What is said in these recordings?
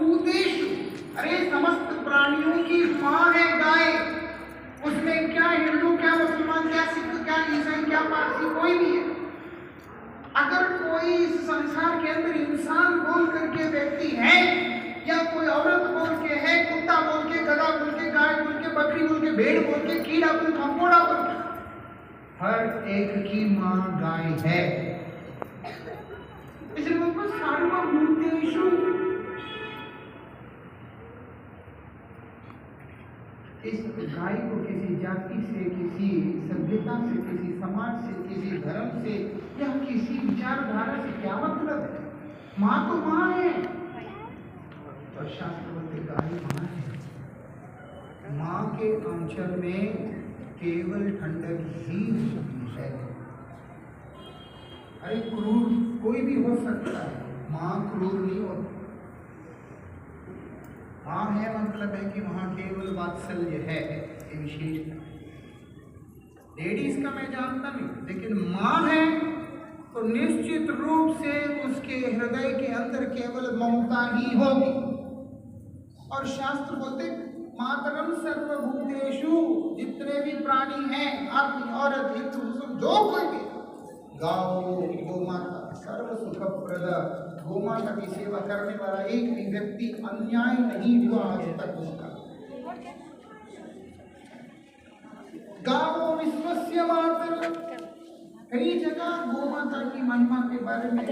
सर्वभूतेषु, अरे समस्त प्राणियों की माँ है गाय। उसमें क्या हिंदू, क्या मुसलमान, क्या सिख, क्या ईसाई, क्या पारसी, कोई भी है। अगर कोई इस संसार के अंदर इंसान बोल करके व्यक्ति है, या कोई औरत बोल के है, कुत्ता बोल के, गधा बोल के, गाय बोल के, बकरी बोल के, भेड़ बोल के, कीड़ा बोल के, मकोड़ा बोल के, हर एक की माँ गाय है। इसलिए उनको सर्वभूतेषु, इस गाय को किसी जाति से, किसी सभ्यता से, किसी समाज से, किसी धर्म से या किसी विचारधारा से क्या मतलब है? माँ तो माँ है। और शास्त्र बोलते गाय माँ है। माँ के आंचल में केवल ठंडक ही है। अरे क्रूर कोई भी हो सकता है, माँ क्रूर नहीं होती। माँ है मतलब है कि वहां केवल वात्सल्य है, ये विशेषता। लेडीज का मैं जानता नहीं, लेकिन माँ है तो निश्चित रूप से उसके हृदय के अंदर केवल ममता ही होगी। और शास्त्र बोलते मातरम सर्वभूतेषु, जितने भी प्राणी हैं, आदमी औरत हिंदू मुस्लिम जो कोई भी, गाओ गोमाता सर्व सुखप्रद, गोमाता की सेवा करने वाला एक भी व्यक्ति अन्याय नहीं हुआ आज तक उसका। गावो विश्वस्य मातर, कई जगह गोमाता की महिमा के बारे में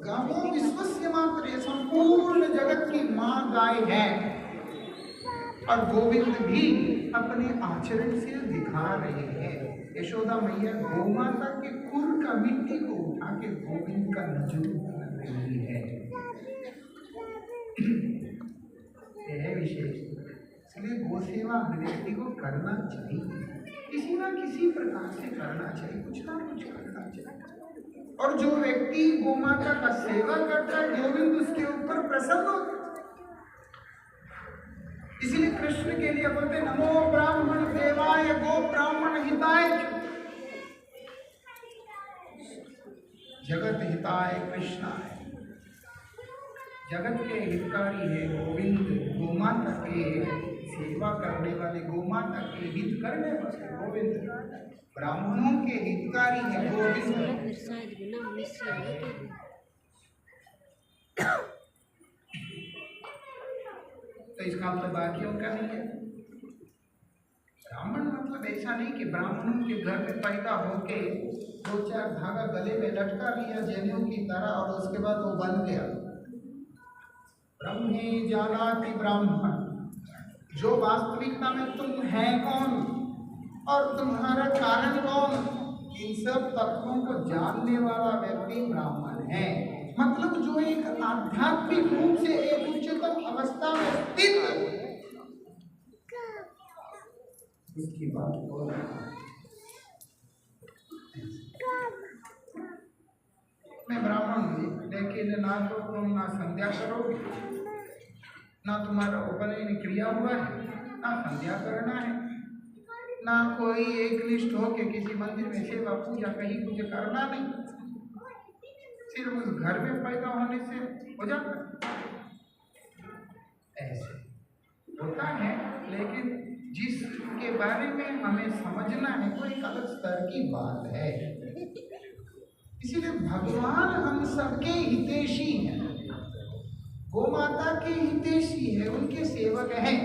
गावो विश्वस्य मातर, संपूर्ण जगत की माँ गाय है। और गोविंद भी अपने आचरण से दिखा रहे हैं। यशोदा मैया गोमाता के खुर का मिट्टी को उठा के गोविंद का नजूर कर रही है। यह विशेष, इसलिए गो सेवा हर व्यक्ति को करना चाहिए, किसी ना किसी प्रकार से करना चाहिए, कुछ ना कुछ करना चाहिए। और जो व्यक्ति गोमाता का सेवा करता है, गोविंद उसके ऊपर प्रसन्न होता है। इसीलिए कृष्ण के लिए बोलते नमो ब्राह्मण देवाय गो ब्राह्मण हिताय, जगत हिताय कृष्णाय। जगत के हितकारी है गोविंद, गोमाता के सेवा करने वाले, गोमाता के हित करने वाले गोविंद, ब्राह्मणों के हितकारी है गोविंद। तो इसका मतलब बाकियों का नहीं है। ब्राह्मण मतलब ऐसा नहीं कि ब्राह्मणों के घर में पैदा होके दो चार धागा गले में लटका लिया जनेऊ की तरह और उसके बाद वो बन गया। ब्रह्मे जानाति ब्राह्मण, जो वास्तविकता में तुम है कौन और तुम्हारा कारण कौन, इन सब तत्वों को जानने वाला व्यक्ति ब्राह्मण है। मतलब जो एक आध्यात्मिक रूप से एक उच्चतम अवस्था में स्थित है, इसकी बात बोल रहा है। मैं ब्राह्मण हूँ, लेकिन ना तो तुम ना संध्या करोगे, ना तुम्हारा उपनयन क्रिया हुआ है, ना संध्या करना है, ना कोई एक निष्ठ होके किसी मंदिर में सेवा पूजा कहीं कुछ करना नहीं, सिर्फ उस घर में पैदा होने से हो जाता। ऐसे होता है, लेकिन जिसके बारे में हमें समझना है वो एक अलग स्तर की बात है। इसीलिए भगवान हम सबके हितैषी हैं, गोमाता के हितैषी है, उनके सेवक हैं।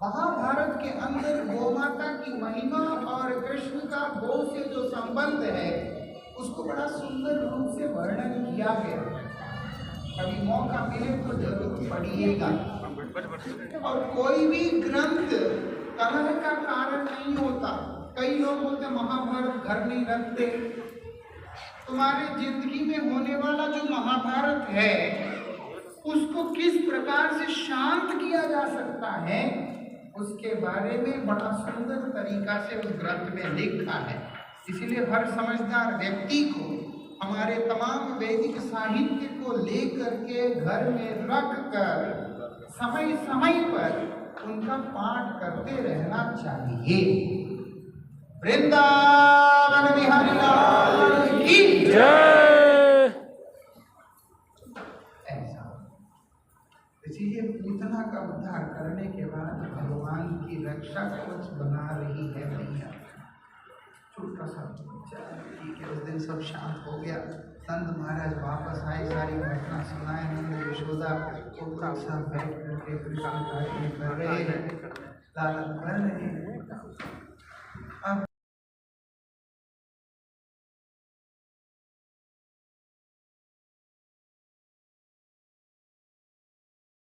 महाभारत के अंदर गोमाता की महिमा और कृष्ण का गौ से जो संबंध है उसको बड़ा सुंदर रूप से वर्णन किया गया। कभी मौका मिले तो जरूर पढ़िएगा। और कोई भी ग्रंथ कलह का कारण नहीं होता। कई लोग बोलते महाभारत घर नहीं रखते। तुम्हारे जिंदगी में होने वाला जो महाभारत है उसको किस प्रकार से शांत किया जा सकता है उसके बारे में बड़ा सुंदर तरीका से उस ग्रंथ में लिखा है। इसीलिए हर समझदार व्यक्ति को हमारे तमाम वैदिक साहित्य को लेकर के घर में रख कर समय समय पर उनका पाठ करते रहना चाहिए। वृंदावन बिहारी लाल की जय। ऐसा। इसीलिए पूतना का उद्धार करने के बाद भगवान की रक्षा कवच बना रही है मैया। छोटा सा ठीक है, उस दिन सब शांत हो गया। संत महाराज वापस आए, सारी घटना सुनाए। नंद यशोदा पुत्र सब बैठ करके कृष्ण का कर रहे हैं, लालन कर रहे हैं।